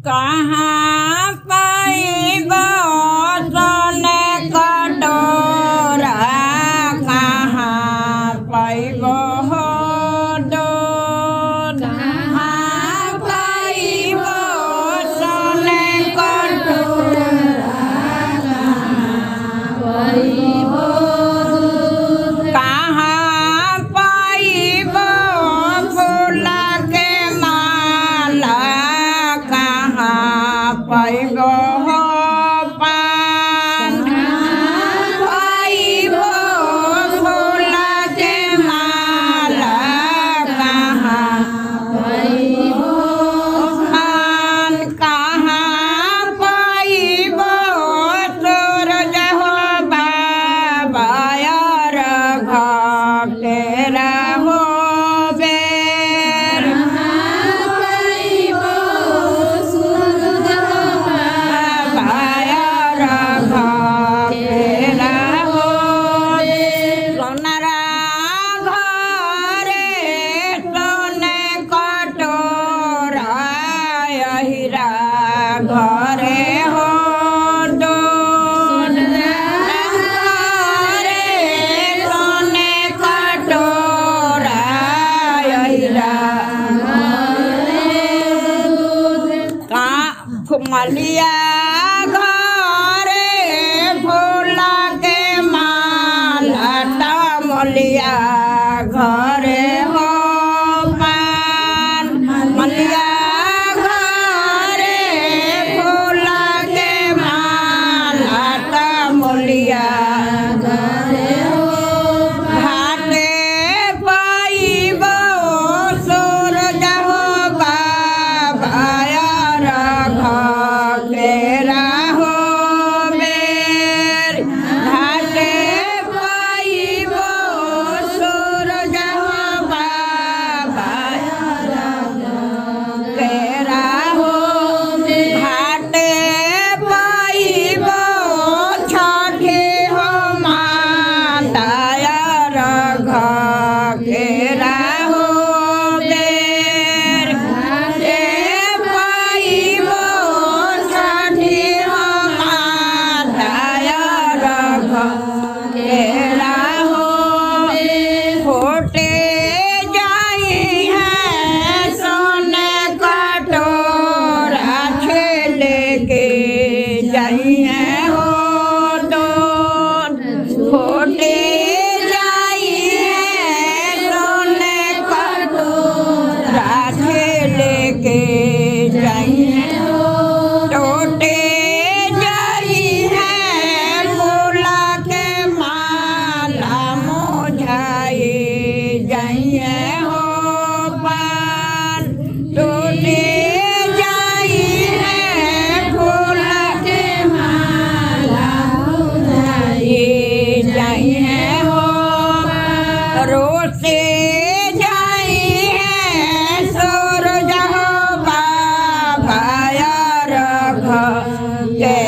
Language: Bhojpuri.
कहाँ पाइबो सोने कटोरा कहाँ पाइबो दूध कहाँ पाइबो सोने कटोरा कहाँ पाइबो फूल के माला कहाँ पाइबो पान पाइबो फूल के माला कहाँ पाइबो पान कहाँ पाइबो सूरज हो बाबा यार तेरा हो बेर घरे हो दूध घरे सोने कटोरा मलिया घरे फूल के माला मलिया घरे हो पान मलिया मलिया घरे हो घाटे पाइबो सूरज हो बाबा यार घेरा हो बेर घाटे पाइबो सूरज हो बाबा यार घेरा हो घाटे पाइबो घेरा हो बेर घाटे पाइबो छठी हो माता यार घेरा हो फूटे जाई है सोने कटोरा छेले के जाई है हो दूध फूटे लेके जाइए टोटे जाई है फूल के माला मोझाई जाइए हो पान टोटे जाई है फूल के माला मोझाई जाइए हो रोसे yeah.